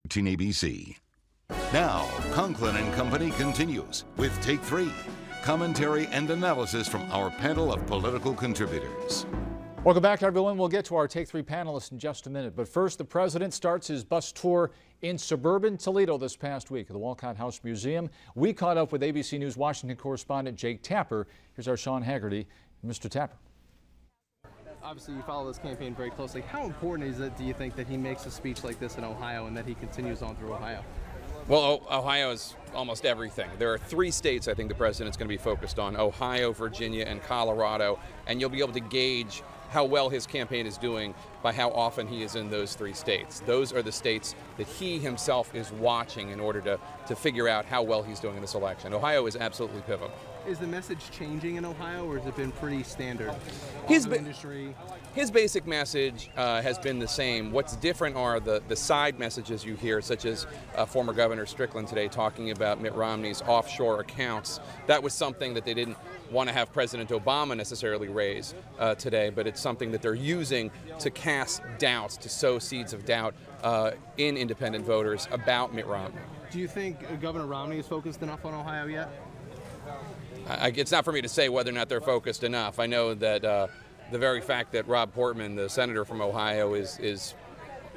ABC. Now, Conklin and Company continues with Take 3, commentary and analysis from our panel of political contributors. Welcome back, everyone. We'll get to our Take 3 panelists in just a minute. But first, the president starts his bus tour in suburban Toledo this past week at the Walcott House Museum. We caught up with ABC News Washington correspondent Jake Tapper. Here's our Sean Haggerty. Mr. Tapper. Obviously, you follow this campaign very closely. How important is it, do you think, that he makes a speech like this in Ohio and that he continues on through Ohio? Well, Ohio is almost everything. There are 3 states I think the president's going to be focused on: Ohio, Virginia, and Colorado. And you'll be able to gauge how well his campaign is doing by how often he is in those 3 states. Those are the states that he himself is watching in order to figure out how well he's doing in this election. Ohio is absolutely pivotal. Is the message changing in Ohio, or has it been pretty standard? His basic message has been the same. What's different are the side messages you hear, such as former Governor Strickland today talking about Mitt Romney's offshore accounts. That was something that they didn't want to have President Obama necessarily raise today, but it's something that they're using to cast doubts, to sow seeds of doubt in independent voters about Mitt Romney. Do you think Governor Romney is focused enough on Ohio yet? It's not for me to say whether or not they're focused enough. I know that the very fact that Rob Portman, the senator from Ohio, is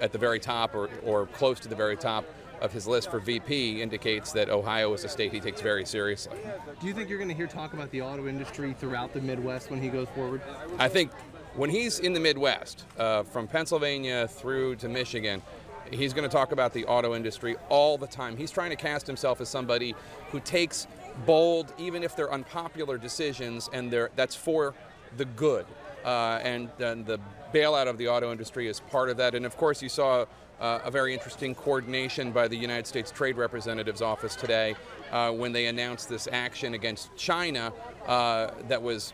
at the very top or close to the very top of his list for VP indicates that Ohio is a state he takes very seriously. Do you think you're going to hear talk about the auto industry throughout the Midwest when he goes forward? I think when he's in the Midwest, from Pennsylvania through to Michigan, he's going to talk about the auto industry all the time. He's trying to cast himself as somebody who takes bold, even if they're unpopular decisions, and that's for the good. And the bailout of the auto industry is part of that. And of course, you saw a very interesting coordination by the United States Trade Representative's office today when they announced this action against China that was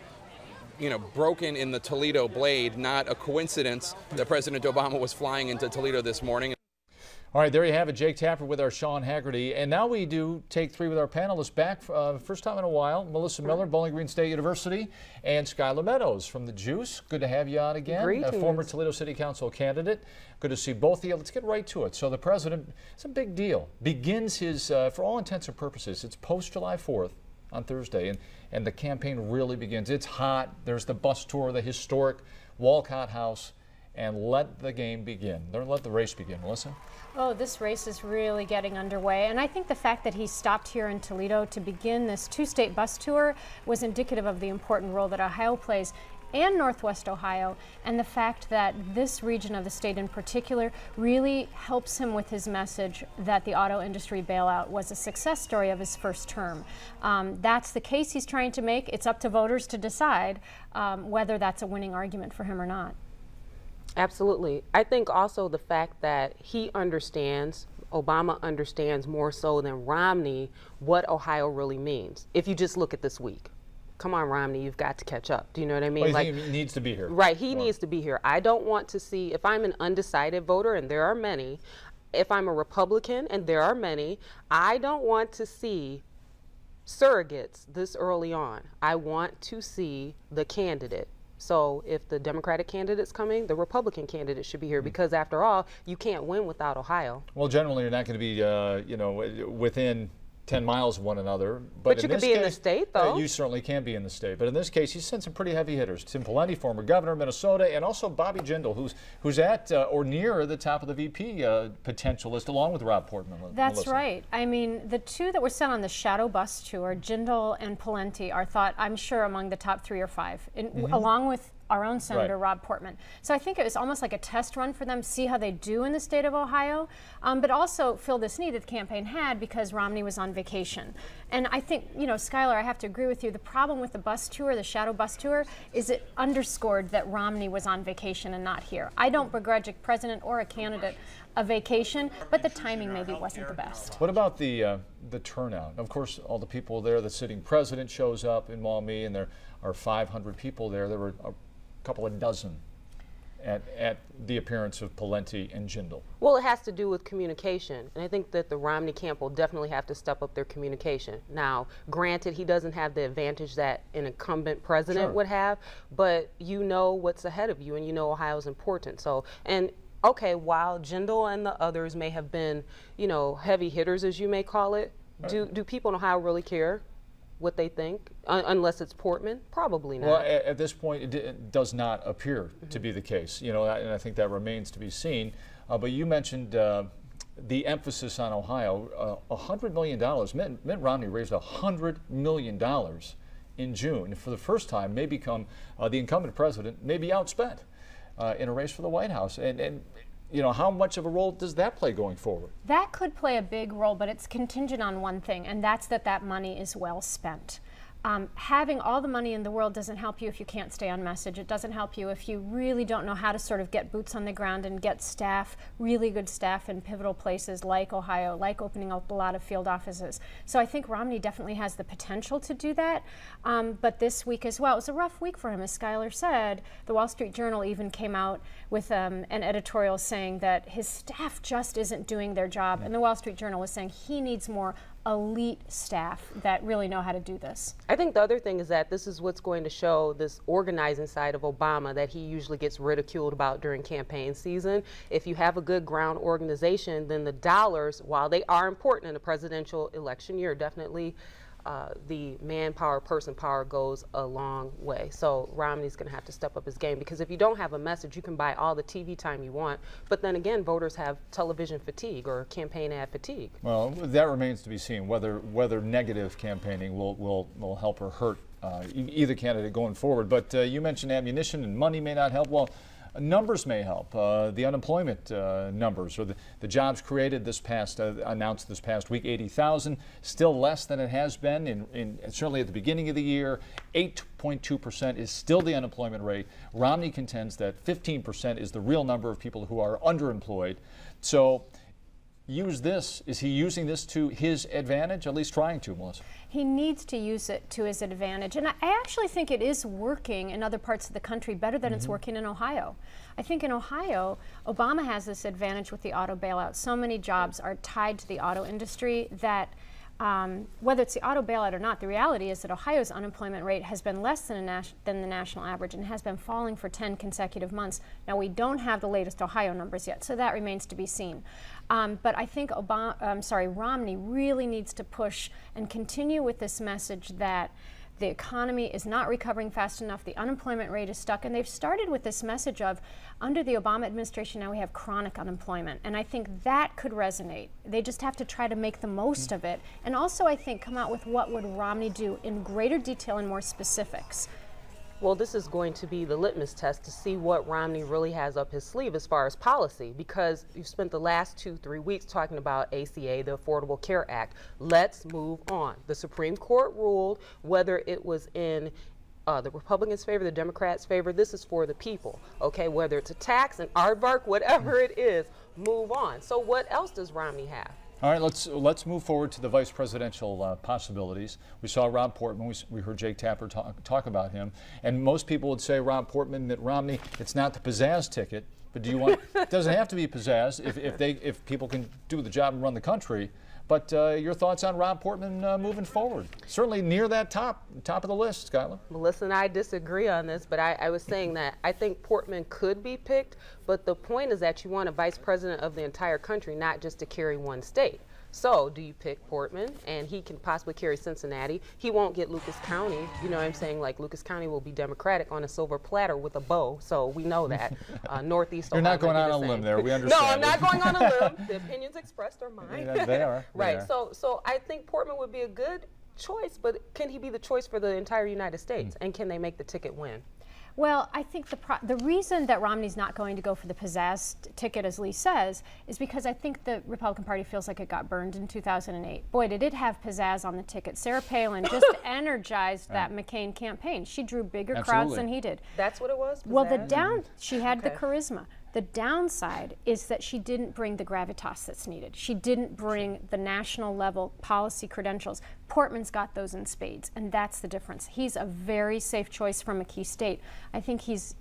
broken in the Toledo blade. Not a coincidence that President Obama was flying into Toledo this morning. All right, there you have it. Jake Tapper with our Sean Haggerty. And now we do Take 3 with our panelists back first time in a while. Melissa Miller, Bowling Green State University, and Skylar Meadows from the Juice. Good to have you on again. A former Toledo City Council candidate. Good to see both of you. Let's get right to it. So the president, it's a big deal, begins his, for all intents and purposes, it's post-July 4th on Thursday, and the campaign really begins. It's hot. There's the bus tour, the historic Walcott House, and let the game begin. Let the race begin. Melissa? Oh, this race is really getting underway, and I think the fact that he stopped here in Toledo to begin this 2-state bus tour was indicative of the important role that Ohio plays, and Northwest Ohio, and the fact that this region of the state in particular really helps him with his message that the auto industry bailout was a success story of his first term. That's the case he's trying to make. It's up to voters to decide whether that's a winning argument for him or not. Absolutely. I think also the fact that he understands, Obama understands more so than Romney, what Ohio really means. If you just look at this week. Come on, Romney, you've got to catch up. Do you know what I mean? Well, he needs to be here. Right, he needs to be here. I don't want to see, if I'm an undecided voter, and there are many, if I'm a Republican, and there are many, I don't want to see surrogates this early on. I want to see the candidate. So if the Democratic candidate's coming, the Republican candidate should be here, because after all, you can't win without Ohio. Well, generally you're not going to be, within 10 miles of one another. But you could be in the state, though. You certainly can be in the state. But in this case, he's sent some pretty heavy hitters. Tim Pawlenty, former governor of Minnesota, and also Bobby Jindal, who's at or near the top of the VP potential list, along with Rob Portman. That's Melissa. right. I mean, the two that were sent on the shadow bus tour, Jindal and Pawlenty, are thought, I'm sure, among the top 3 or 5, along with our own Senator Rob Portman. So I think it was almost like a test run for them, see how they do in the state of Ohio, but also fill this need that the campaign had because Romney was on vacation. And I think, Skylar, I have to agree with you. The problem with the bus tour, the shadow bus tour, is it underscored that Romney was on vacation and not here. I don't begrudge a president or a candidate a vacation, but the timing maybe wasn't the best. What about the turnout? Of course, all the people there, the sitting president shows up in Maumee, and there are 500 people there. There were a couple of dozen at the appearance of Pawlenty and Jindal. Well, it has to do with communication, and I think that the Romney camp will definitely have to step up their communication. Now, granted, he doesn't have the advantage that an incumbent president would have, but you know what's ahead of you, and you know Ohio's important. So, and okay, while Jindal and the others may have been, you know, heavy hitters, as you may call it, do people in Ohio really care what they think, unless it's Portman? Probably not. Well, at this point, it does not appear to be the case, you know, and I think that remains to be seen. But you mentioned the emphasis on Ohio, $100 million. Mitt Romney raised $100 million in June. For the first time, may become the incumbent president, may be outspent in a race for the White House. And you know, how much of a role does that play going forward? That could play a big role, but it's contingent on one thing, and that's that money is well spent. Having all the money in the world doesn't help you if you can't stay on message. It doesn't help you if you really don't know how to sort of get boots on the ground and get staff, really good staff in pivotal places like Ohio, like opening up a lot of field offices. So I think Romney definitely has the potential to do that. But this week as well, it was a rough week for him. As Schuyler said, the Wall Street Journal even came out with an editorial saying that his staff just isn't doing their job. And the Wall Street Journal was saying he needs more elite staff that really know how to do this. I think the other thing is that this is what's going to show this organizing side of Obama that he usually gets ridiculed about during campaign season. If you have a good ground organization, then the dollars, while they are important in a presidential election year, definitely the manpower, person power goes a long way. So Romney's going to have to step up his game, because if you don't have a message, you can buy all the TV time you want. But then again, voters have television fatigue or campaign ad fatigue. Well, that remains to be seen, whether negative campaigning will help or hurt either candidate going forward. But you mentioned ammunition and money may not help. Well, numbers may help. The unemployment numbers, or the jobs created this past, announced this past week, 80,000, still less than it has been certainly at the beginning of the year. 8.2% is still the unemployment rate. Romney contends that 15% is the real number of people who are underemployed. So use this. Is he using this to his advantage? At least trying to, Melissa. He needs to use it to his advantage. And I actually think it is working in other parts of the country better than it's working in Ohio. I think in Ohio, Obama has this advantage with the auto bailout. So many jobs are tied to the auto industry that whether it's the auto bailout or not, the reality is that Ohio's unemployment rate has been less than the national average and has been falling for 10 consecutive months. Now, we don't have the latest Ohio numbers yet, so that remains to be seen. But I think Romney really needs to push and continue with this message that the economy is not recovering fast enough, the unemployment rate is stuck, and they've started with this message of, under the Obama administration now we have chronic unemployment, and I think that could resonate. They just have to try to make the most of it, and also I think come out with what would Romney do in greater detail and more specifics. Well, this is going to be the litmus test to see what Romney really has up his sleeve as far as policy, because you've spent the last 2-3 weeks talking about ACA, the Affordable Care Act. Let's move on. The Supreme Court ruled, whether it was in the Republicans' favor, the Democrats' favor, this is for the people, okay? Whether it's a tax, an aardvark, whatever it is, move on. So what else does Romney have? All right, let's move forward to the vice presidential possibilities. We saw Rob Portman. We heard Jake Tapper talk about him, and most people would say Rob Portman, Mitt Romney. It's not the pizzazz ticket, but do you want? It doesn't have to be pizzazz if people can do the job and run the country. But your thoughts on Rob Portman moving forward? Certainly near that top of the list, Schuyler. Melissa and I disagree on this, but I was saying that I think Portman could be picked, but the point is that you want a vice president of the entire country, not just to carry one state. So do you pick Portman, and he can possibly carry Cincinnati? He won't get Lucas County. You know what I'm saying? Like, Lucas County will be Democratic on a silver platter with a bow, so we know that. Northeast You're Ohio not going on a limb there. We understand. No, I'm not going on a limb. The opinions expressed are mine. Yeah, they are. Right. They are. So I think Portman would be a good choice, but can he be the choice for the entire United States? And can they make the ticket win? Well, I think the reason that Romney's not going to go for the pizzazz ticket, as Lee says, is because I think the Republican Party feels like it got burned in 2008. Boy, did it have pizzazz on the ticket. Sarah Palin just energized that McCain campaign. She drew bigger crowds than he did. That's what it was? Pizzazz? Well, she had the charisma. The downside is that she didn't bring the gravitas that's needed. She didn't bring the national level policy credentials. Portman's got those in spades, and that's the difference. He's a very safe choice from a key state. I think he's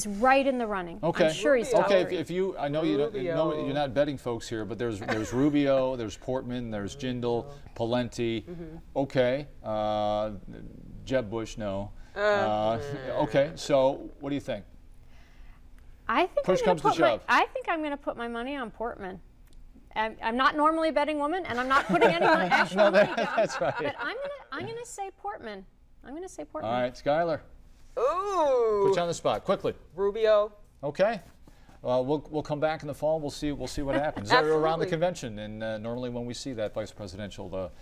right in the running. Okay. I'm sure he's top okay. three. If you, I know you're not betting folks here, but there's Rubio, there's Portman, there's Jindal, Pawlenty. Okay. Jeb Bush, no. Okay. So what do you think? I think Push comes to shove. I think I'm going to put my money on Portman. I'm not normally a betting woman, and I'm not putting any actual money down. That's right. But I'm gonna say Portman. I'm gonna say Portman. All right, Skylar. Ooh. Put you on the spot quickly. Rubio. Okay. We'll come back in the fall. We'll see what happens. Around the convention, and normally when we see that vice presidential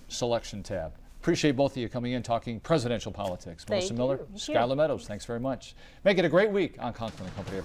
selection tab. Appreciate both of you coming in, talking presidential politics. Melissa Miller, Skylar Meadows, thanks very much. Make it a great week on Conklin and Company.